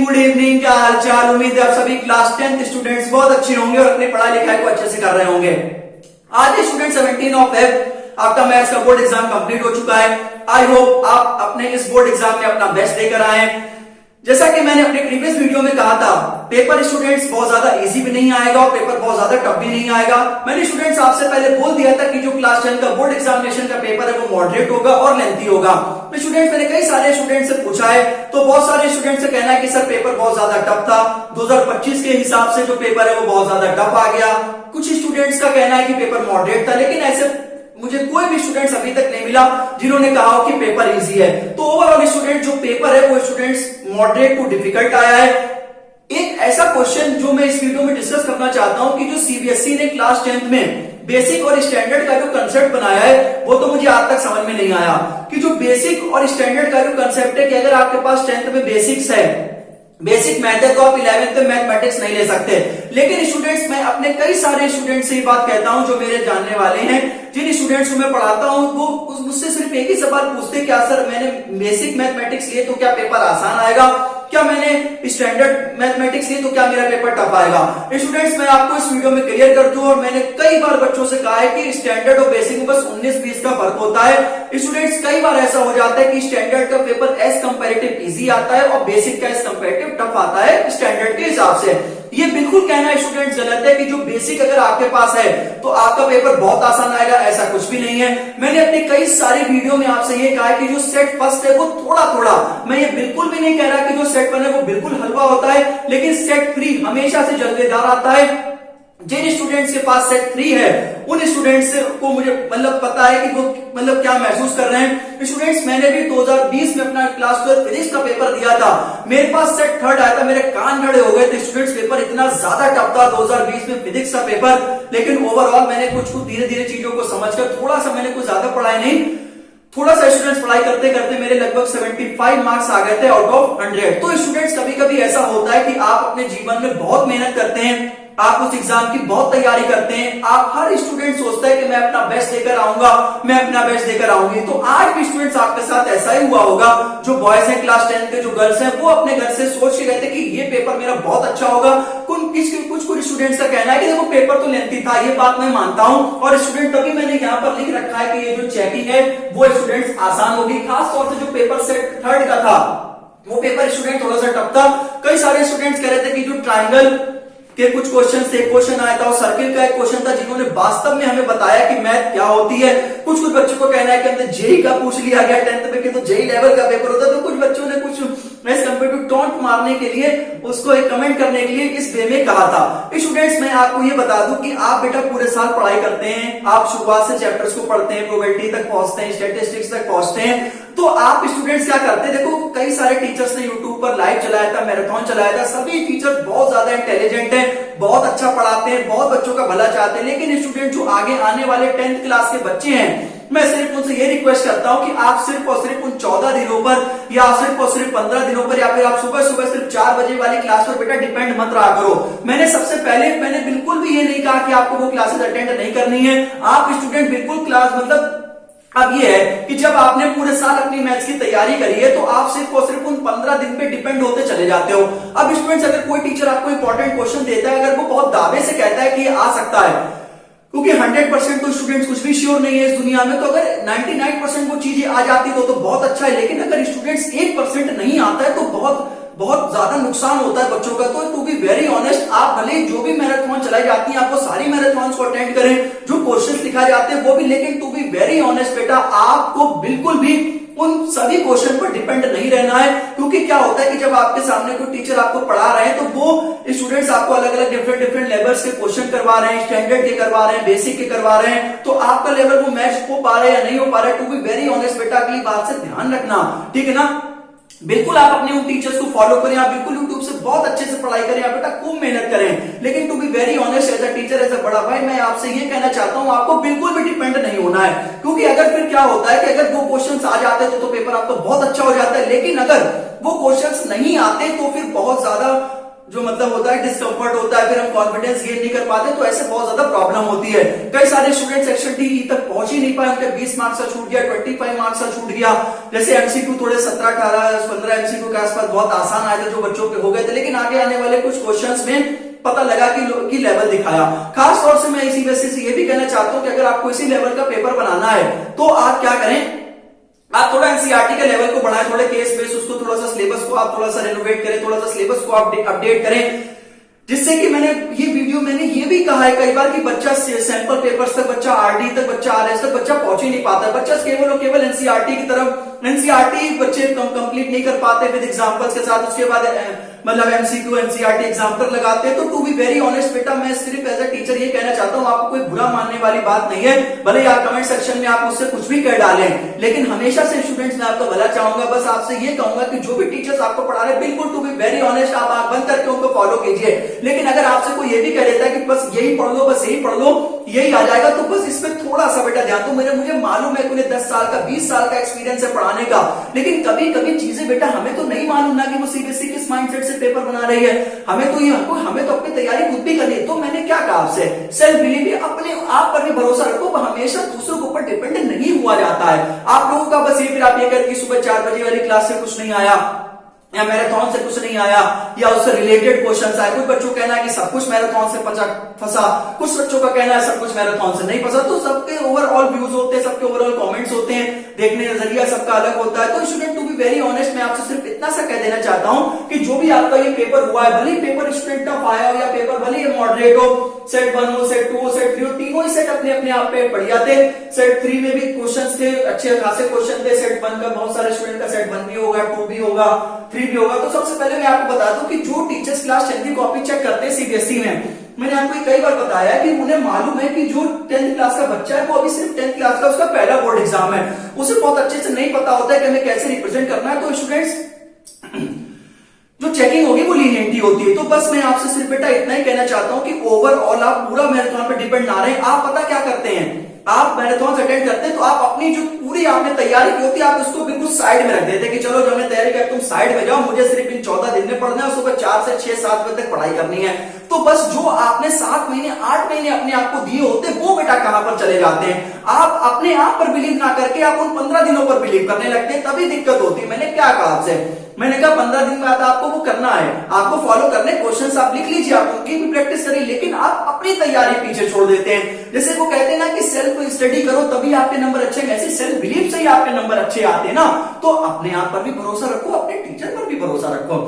Good evening. क्या हाल चाल? उम्मीद है आप सभी क्लास 10th स्टूडेंट्स बहुत अच्छे होंगे और अपनी पढ़ाई लिखाई को अच्छे से कर रहे होंगे। आज स्टूडेंट 17 ऑफ फेब आपका मैथ्स का बोर्ड एग्जाम कंप्लीट हो चुका है। आई होप आप अपने इस बोर्ड एग्जाम में अपना बेस्ट देकर आए। जैसा कि मैंने अपने प्रीवियस वीडियो में कहा था, पेपर स्टूडेंट्स बहुत ज्यादा इजी भी नहीं आएगा और पेपर बहुत ज्यादा टफ भी नहीं आएगा। मैंने स्टूडेंट्स आपसे पहले बोल दिया था कि जो क्लास 10 का बोर्ड एग्जामिनेशन का पेपर है वो मॉडरेट होगा और लेंथी होगा। तो स्टूडेंट्स, मैंने कई सारे स्टूडेंट से पूछा है तो बहुत सारे स्टूडेंट से कहना है कि सर पेपर बहुत ज्यादा टफ था, 2025 के हिसाब से जो पेपर है वो बहुत ज्यादा टफ आ गया। कुछ स्टूडेंट्स का कहना है कि पेपर मॉडरेट था, लेकिन ऐसे मुझे कोई भी स्टूडेंट्स अभी तक नहीं मिला जिन्होंने कहा हो कि पेपर इजी है। तो ओवरऑल स्टूडेंट जो पेपर है वो स्टूडेंट्स मॉडरेट टू डिफिकल्ट आया है। एक ऐसा क्वेश्चन जो मैं इस वीडियो में डिस्कस करना चाहता हूं कि जो सीबीएसई ने क्लास 10th में बेसिक और स्टैंडर्ड का जो कंसेप्ट बनाया है वो तो मुझे आज तक समझ में नहीं आया कि जो बेसिक और स्टैंडर्ड का जो कंसेप्ट है कि अगर आपके पास 10th में बेसिक्स है, बेसिक मैथ है, तो आप 11th में मैथमेटिक्स नहीं ले सकते। लेकिन स्टूडेंट्स, मैं अपने कई सारे स्टूडेंट्स से ये बात कहता हूं जो मेरे जानने वाले हैं, जिन स्टूडेंट्स को मैं पढ़ाता हूं वो मुझसे सिर्फ एक ही सवाल पूछते, क्या सर मैंने बेसिक मैथमेटिक्स लिए तो क्या पेपर आसान आएगा, क्या मैंने स्टैंडर्ड मैथमेटिक्स लिए तो क्या मेरा पेपर टफ आएगा। स्टूडेंट्स, मैं आपको इस वीडियो में क्लियर कर दूं और मैंने कई बार बच्चों से कहा है कि स्टैंडर्ड और बेसिक में बस 19-20 का फर्क होता है। स्टूडेंट्स, कई बार ऐसा हो जाता है कि स्टैंडर्ड का पेपर एज कंपैरेटिव इजी आता है और बेसिक का एज कंपैरेटिव टफ आता है स्टैंडर्ड के हिसाब से। ये बिल्कुल कहना स्टूडेंट्स गलत है कि जो बेसिक अगर आपके पास है तो आपका पेपर बहुत आसान आएगा, ऐसा कुछ भी नहीं है। मैंने अपने कई सारे वीडियो में आपसे ये कहा है कि जो सेट फर्स्ट है वो थोड़ा थोड़ा, मैं ये बिल्कुल भी नहीं कह रहा कि जो सेट वन है वो बिल्कुल हलवा होता है, लेकिन सेट 3 हमेशा से जल्दीदार आता है। जिन स्टूडेंट्स के पास सेट 3 है उन स्टूडेंट्स को मुझे पता है कि वो क्या महसूस कर रहे हैं। स्टूडेंट्स, मैंने भी 2020 में अपना क्लास 12 फिजिक्स का पेपर दिया था, मेरे पास सेट 3 आया था, मेरे कान खड़े हो गए थे। स्टूडेंट्स, पेपर इतना ज्यादा टफ था 2020 में फिजिक्स का पेपर, लेकिन ओवरऑल मैंने कुछ धीरे धीरे चीजों को समझकर थोड़ा सा, मैंने कुछ ज्यादा पढ़ाई नहीं, थोड़ा सा स्टूडेंट्स पढ़ाई करते करते मेरे लगभग 75 मार्क्स आ गए थे आउट ऑफ 100। तो स्टूडेंट्स, कभी कभी ऐसा होता है कि आप अपने जीवन में बहुत मेहनत करते हैं, आप उस एग्जाम की बहुत तैयारी करते हैं, आप हर स्टूडेंट सोचता है कि मैं अपना बेस्ट देकर आऊंगा, मैं अपना बेस्ट देकर आऊंगी। तो आज भी स्टूडेंट्स आपके साथ ऐसा ही हुआ होगा। जो बॉयज हैं क्लास 10 के, जो गर्ल्स हैं, वो अपने घर से सोच के गए थे कि ये पेपर मेरा बहुत अच्छा होगा। कुछ स्टूडेंट्स का कहना है कि देखो पेपर तो लेंथी था, ये बात मैं मानता हूं, और स्टूडेंट तभी मैंने यहाँ पर लिख रखा है कि ये जो चेकिंग है वो स्टूडेंट्स आसान होगी। खास तौर से जो पेपर सेट 3 का था वो पेपर स्टूडेंट थोड़ा सा टफ था। कई सारे स्टूडेंट्स कह रहे थे कि जो ट्राइंगल के कुछ क्वेश्चन से क्वेश्चन आया था और सर्किल का एक क्वेश्चन था, जिन्होंने वास्तव में हमें बताया कि मैथ क्या होती है। कुछ बच्चों को कहना है कि हमने जेई का पूछ लिया गया 10th में कि तो जेई लेवल का पेपर होता है। तो कुछ बच्चों ने कुछ एज कम्पेयर टू टॉन्ट मारने के लिए, उसको एक कमेंट करने के लिए इस वे में कहा था। स्टूडेंट्स, मैं आपको ये बता दूं कि आप बेटा पूरे साल पढ़ाई करते हैं, आप शुरुआत से चैप्टर्स को पढ़ते हैं, प्रोबेबिलिटी तक पहुंचते हैं, स्टैटिस्टिक्स तक पहुंचते हैं, तो आप स्टूडेंट्स क्या करते हैं? देखो, कई सारे टीचर्स ने यूट्यूब पर लाइव चलाया था, मैराथन चलाया था, सभी टीचर्स बहुत ज्यादा इंटेलिजेंट हैं, बहुत अच्छा पढ़ाते हैं, बहुत बच्चों का भला चाहते हैं। लेकिन स्टूडेंट जो आगे आने वाले 10th क्लास के बच्चे हैं, मैं सिर्फ उनसे ये रिक्वेस्ट करता हूं कि आप सिर्फ और सिर्फ उन 14 दिनों पर या सिर्फ और सिर्फ 15 दिनों पर या फिर आप सुबह सुबह सिर्फ 4 बजे वाली क्लास पर बेटा डिपेंड मत रहा करो। मैंने बिल्कुल भी ये नहीं कहा कि आपको वो क्लासेस अटेंड नहीं करनी है। आप स्टूडेंट बिल्कुल क्लास अब ये है कि जब आपने पूरे साल अपनी मैथ्स की तैयारी करी है तो आप सिर्फ और सिर्फ उन 15 दिन पे डिपेंड होते चले जाते हो। अब स्टूडेंट्स, अगर कोई टीचर आपको इंपॉर्टेंट क्वेश्चन देता है, अगर वो बहुत दावे से कहता है कि ये आ सकता है, क्योंकि 100% तो स्टूडेंट्स कुछ भी श्योर नहीं है इस दुनिया में, तो अगर 99% वो चीजें आ जाती तो बहुत अच्छा है। लेकिन अगर स्टूडेंट्स 1% नहीं आता है तो बहुत ज्यादा नुकसान होता है बच्चों का। तो टू बी वेरी ऑनेस्ट, आप भले जो भी मैराथन चलाई जाती है, आपको सारी मैराथन को अटेंड करें, जो क्वेश्चंस लिखा जाते हैं वो भी, लेकिन टू बी वेरी ऑनेस्ट बेटा, आपको बिल्कुल भी उन सभी क्वेश्चन पर डिपेंड नहीं रहना है। क्योंकि क्या होता है कि जब आपके सामने कोई टीचर आपको पढ़ा रहे हैं तो वो स्टूडेंट्स आपको अलग अलग डिफरेंट लेवल्स के क्वेश्चन करवा रहे हैं, स्टैंडर्ड के करवा रहे हैं, बेसिक के करवा रहे हैं, तो आपका लेवल वो मैच हो पा रहा है या नहीं हो पा रहा है। टू बी वेरी ऑनेस्ट बेटा, अगली बात से ध्यान रखना, ठीक है ना। बिल्कुल आप अपने उन टीचर्स को फॉलो करें, आप बिल्कुल यूट्यूब से बहुत अच्छे से पढ़ाई करें, आप बेटा खूब मेहनत करें। लेकिन to be very honest, as a teacher, as a बड़ा भाई, मैं आपसे ये कहना चाहता हूं आपको बिल्कुल भी डिपेंड नहीं होना है। क्योंकि अगर फिर क्या होता है कि अगर वो क्वेश्चंस आ जाते तो पेपर आपका बहुत अच्छा हो जाता है, लेकिन अगर वो क्वेश्चंस नहीं आते तो फिर बहुत ज्यादा जो मतलब होता है डिस्कम्फर्ट होता है, फिर हम कॉन्फिडेंस गेन नहीं कर पाते, तो ऐसे बहुत ज्यादा प्रॉब्लम होती है। कई सारे स्टूडेंट सेक्शन डी तक पहुंच ही नहीं पाए, उनके 20 मार्क्स का छूट गया, 25 मार्क्स का छूट गया। जैसे एमसीक्यू थोड़े 17, 18, 15 एमसीक्यू के आसपास बहुत आसान आए थे जो बच्चों के हो गए थे, लेकिन आगे आने वाले कुछ क्वेश्चंस में पता लगा कि लेवल दिखाया। खास तौर से मैं इसी वजह से ये भी कहना चाहता हूं कि अगर आपको इसी लेवल का पेपर बनाना है तो आप क्या करें, आप थोड़ा एनसीईआरटी के लेवल को बढ़ाएं, थोड़े केस बेस उसको थोड़ा सा सिलेबस को आप थोड़ा सा रेनोवेट करें, थोड़ा सा सिलेबस को अपडेट करें, जिससे कि मैंने ये भी कहा है कई बार कि बच्चा सैंपल पेपर्स तक, बच्चा आरडी तक, बच्चा आरएस तक बच्चा पहुंच ही नहीं पाता है। बच्चा केवल और केवल एनसीईआरटी की तरफ, एनसीईआरटी बच्चे कंप्लीट नहीं कर पाते विद एग्जांपल्स के साथ, उसके बाद मतलब एमसीक्यू एनसीईआरटी एग्जाम्पल लगाते हैं। तो टू बी वेरी ऑनेस्ट बेटा, मैं सिर्फ एज अ टीचर ये कहना चाहता हूं, आपको कोई बुरा मानने वाली बात नहीं है, भले आप कमेंट सेक्शन में आप मुझसे कुछ भी कह डालें, लेकिन हमेशा से स्टूडेंट्स मैं आपका भला चाहूंगा। बस आपसे ये कहूंगा कि जो भी टीचर्स आपको पढ़ा रहे हैं, बिल्कुल टू बी वेरी ऑनेस्ट आप आंख बंद करके उनको फॉलो कीजिए। लेकिन अगर आपसे कोई ये भी कह देता है कि बस यही पढ़ लो, बस यही पढ़ लो, यही आ जाएगा, तो बस इसमें थोड़ा सा बेटा ध्यान दो। मुझे मालूम है कि उन्हें 10 साल का 20 साल का एक्सपीरियंस है पढ़ाने का, लेकिन कभी कभी चीजें बेटा हमें तो नहीं मालूम ना कि वो सीबीएसई किस माइंडसेट से पेपर बना रही है, हमें तो अपनी तैयारी खुद भी करनी है। तो मैंने क्या कहा आपसे, सेल्फ बिलीव, अपने आप पर भी भरोसा रखो, हमेशा दूसरों के ऊपर डिपेंड नहीं हुआ जाता है। आप लोगों का बस ये फिर आप ये कहते कि सुबह 4 बजे वाली क्लास से कुछ नहीं आया, या मैराथन से कुछ नहीं आया, या उससे रिलेटेड क्वेश्चंस आए। कुछ बच्चों का कहना है कि सब कुछ मैराथन से फंसा, कुछ बच्चों का कहना है सब कुछ मैराथन से नहीं फंसा। तो सबके ओवरऑल व्यूज होते हैं, सबके ओवरऑल कमेंट्स होते हैं, देखने का नजरिया सबका अलग होता है। तो student to be very honest, मैं आपसे सिर्फ इतना सा कह देना चाहता हूं कि जो भी आपका ये पेपर हुआ है, भले ही पेपर स्टूडेंट टफ आया हो या पेपर भले ही मॉडरेट हो, सेट 1 हो, सेट 2 हो, सेट 3 हो, तीनों ही सेट अपने अपने आप पे बढ़िया थे। सेट 3 में भी क्वेश्चंस थे, अच्छे खासे क्वेश्चन थे। सेट 1 का बहुत सारे स्टूडेंट का सेट 1 भी होगा, 2 भी होगा, 3 भी होगा। तो सबसे पहले मैं आपको बता दूं कि जो टीचर्स क्लास 10 की कॉपी चेक करते हैं सीबीएसई में, मैंने आपको कई बार बताया कि उन्हें मालूम है कि जो 10th क्लास का बच्चा है वो अभी सिर्फ 10th क्लास का उसका पहला बोर्ड एग्जाम है, उसे बहुत अच्छे से नहीं पता होता है कि हमें कैसे रिप्रेजेंट करना है। तो स्टूडेंट्स जो चेकिंग होगी वो लीनियंटी होती है। तो बस मैं आपसे सिर्फ बेटा इतना ही कहना चाहता हूं कि ओवरऑल आप पूरा मैराथन पे डिपेंड ना रहे। आप पता क्या करते हैं, आप मैराथन अटेंड करते हैं तो आप अपनी जो पूरी आपने तैयारी की होती है आप उसको बिल्कुल साइड में रख देते हैं कि चलो जो हमने तैयारी की तुम साइड में जाओ, मुझे सिर्फ इन 14 दिन में पढ़ना है, सुबह 4 से 6, 7 बजे तक पढ़ाई करनी है। तो बस जो आपने 7 महीने 8 महीने अपने आप को दिए होते वो बेटा कहां पर चले जाते हैं। आप अपने आप पर बिलीव ना करके आप उन 15 दिनों पर बिलीव करने लगते हैं, तभी दिक्कत होती है। मैंने क्या कहा आपसे, मैंने कहा 15 दिन बाद आपको वो करना है, आपको फॉलो करने क्वेश्चंस आप लिख लीजिए, आप उनकी भी प्रैक्टिस करिए, लेकिन आप अपनी तैयारी पीछे छोड़ देते हैं। जैसे वो कहते हैं ना कि सेल्फ स्टडी करो तभी आपके नंबर अच्छे, ऐसे सेल्फ बिलीव से ही आपके नंबर अच्छे आते हैं ना। तो अपने आप पर भी भरोसा रखो, अपने टीचर पर भी भरोसा रखो,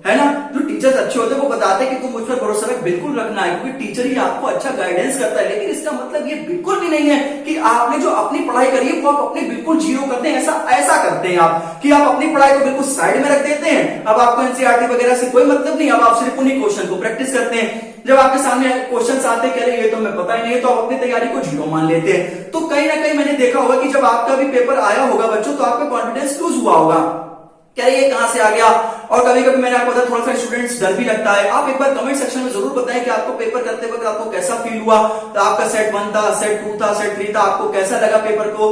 है ना। जो टीचर्स अच्छे होते हैं वो बताते हैं कि तुम मुझ पर भरोसा रख, बिल्कुल रखना है, क्योंकि टीचर ही आपको अच्छा गाइडेंस करता है। लेकिन इसका मतलब ये बिल्कुल भी नहीं है कि आपने जो अपनी पढ़ाई करी है वो आप अपनी बिल्कुल जीरो करते हैं। ऐसा करते हैं आप कि आप अपनी पढ़ाई को बिल्कुल साइड में रख देते हैं। अब आपको एनसीईआरटी वगैरह से कोई मतलब नहीं, अब आप सिर्फ उन्हीं क्वेश्चन को प्रैक्टिस करते हैं। जब आपके सामने क्वेश्चन आते हैं, कह रहे ये तो हमें पता ही नहीं है, तो आप अपनी तैयारी को जीरो मान लेते हैं। तो कहीं ना कहीं मैंने देखा होगा कि जब आपका भी पेपर आया होगा बच्चों, तो आपका कॉन्फिडेंस लूज हुआ होगा, क्या ये कहां से आ गया। और कभी कभी मैंने आपको बताया थोड़ा सा स्टूडेंट्स डर भी लगता है। आप एक बार कमेंट सेक्शन में जरूर बताएं कि आपको पेपर करते वक्त आपको कैसा फील हुआ, तो आपका सेट 1 था, सेट 2 था, सेट 3 था, आपको कैसा लगा पेपर को,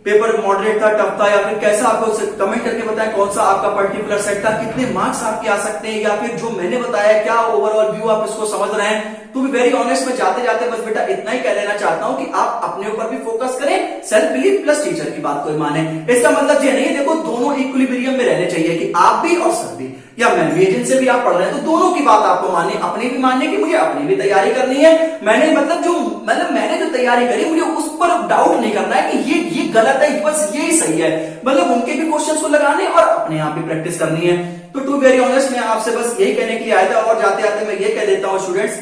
पेपर मॉडरेट था, टफ था, या फिर कैसा, आपको कमेंट करके बताएं कौन सा आपका पर्टिकुलर सेट था, कितने मार्क्स आपके आ सकते हैं, या फिर जो मैंने बताया क्या ओवरऑल व्यू आप इसको समझ रहे हैं। टू बी वेरी ऑनेस्ट, मैं जाते जाते बस बेटा इतना ही कह देना चाहता हूं कि आप अपने ऊपर भी फोकस करें, सेल्फ बिलीव प्लस टीचर की बात कोई माने। इसका मतलब ये नहीं, देखो दोनों इक्विलिब्रियम में रहने चाहिए कि आप भी और सर भी, या मैं भी, जिनसे भी आप पढ़ रहे हैं तो दोनों की बात आपको माननी, अपनी भी माननी कि मुझे अपनी भी तैयारी करनी है। मैंने मैंने जो तैयारी करी मुझे उस पर डाउट नहीं करना है कि ये गलत है, बस यही सही है, मतलब उनके भी क्वेश्चंस को लगाने और अपने आप भी प्रैक्टिस करनी है। तो टू वेरी ऑनेस्ट, मैं आपसे बस यही कहने के लिए आया था। और जाते जाते मैं ये कह देता हूं स्टूडेंट्स,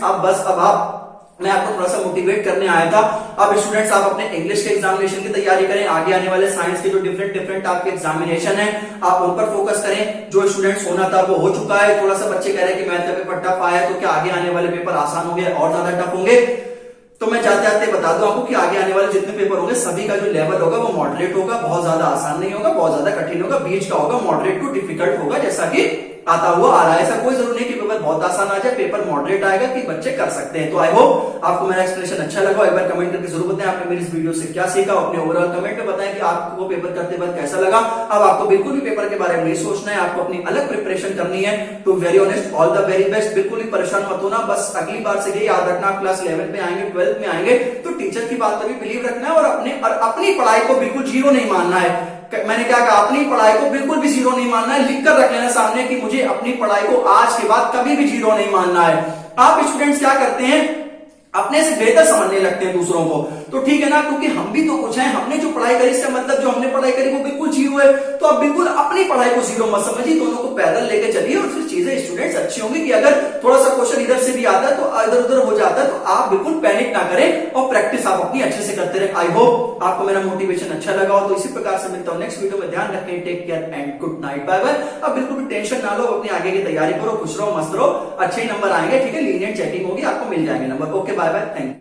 मैं आपको थोड़ा सा मोटिवेट करने आया था। अब स्टूडेंट्स आप अपने इंग्लिश के एग्जामिनेशन की तैयारी करें, आगे आने वाले साइंस के जो डिफरेंट आपके एग्जामिनेशन है आप उन पर फोकस करें। जो स्टूडेंट्स होना था वो हो चुका है। थोड़ा सा बच्चे कह रहे हैं कि मैथ का पेपर टफ आया, तो क्या आगे आने वाले पेपर आसान होंगे और ज्यादा टफ होंगे। तो मैं जाते जाते बता दूं आपको कि आगे आने वाले जितने पेपर होंगे सभी का जो लेवल होगा वो मॉडरेट होगा, बहुत ज्यादा आसान नहीं होगा, बहुत ज्यादा कठिन होगा, बीच का होगा, मॉडरेट टू डिफिकल्ट होगा, जैसा कि आता हुआ आ रहा है। ऐसा कोई जरूरी नहीं कि पेपर बहुत आसान आ जाए, पेपर मॉडरेट आएगा कि बच्चे कर सकते हैं। तो आई होप आपको मेरा एक्सप्लेनेशन अच्छा लगा। एक बार कमेंट करके जरूर बताएं आपने मेरी इस वीडियो से क्या सीखा। अपने ओवरऑल कमेंट में बताएं कि आपको पेपर करते वक्त कैसा लगा। अब आपको बिल्कुल भी पेपर के बारे में नहीं सोचना है, आपको अपनी अलग प्रिपरेशन करनी है। To very honest, all the very best. बिल्कुल भी परेशान मत होना, बस अगली बार से ये याद रखना, आप क्लास 11 में आएंगे, 12 में आएंगे तो टीचर की बात पर भी बिलीव रखना है और अपनी पढ़ाई को बिल्कुल जीरो नहीं मानना है। मैंने क्या कहा, अपनी पढ़ाई को बिल्कुल भी जीरो नहीं मानना है। लिख कर रख लेना सामने कि मुझे अपनी पढ़ाई को आज के बाद कभी भी जीरो नहीं मानना है। आप स्टूडेंट्स क्या करते हैं, अपने से बेहतर समझने लगते हैं दूसरों को, तो ठीक है ना, क्योंकि हम भी तो कुछ हैं। हमने जो पढ़ाई करी इसका मतलब जो हमने पढ़ाई करी वो बिल्कुल जीरो है। तो आप बिल्कुल अपनी पढ़ाई को जीरो मत समझिए, दोनों को पैदल लेके चलिए और फिर चीजें स्टूडेंट्स अच्छी होंगी। कि अगर थोड़ा सा क्वेश्चन इधर से भी आता है तो इधर उधर हो जाता है तो आप बिल्कुल पैनिक ना करें और प्रैक्टिस आप अपनी अच्छे से करते रहे। आई होप आपको मेरा मोटिवेशन अच्छा लगा हो। तो इसी प्रकार से मिलता हूं नेक्स्ट वीडियो में। ध्यान रखें, take care and good night, bye bye. अब बिल्कुल भी टेंशन ना लो, अपनी आगे की तैयारी करो, खुश रहो, मस्त रहो, अच्छे नंबर आएंगे, ठीक है। लीनियंट चेकिंग होगी, आपको मिल जाएंगे number. Okay, bye bye, thank you.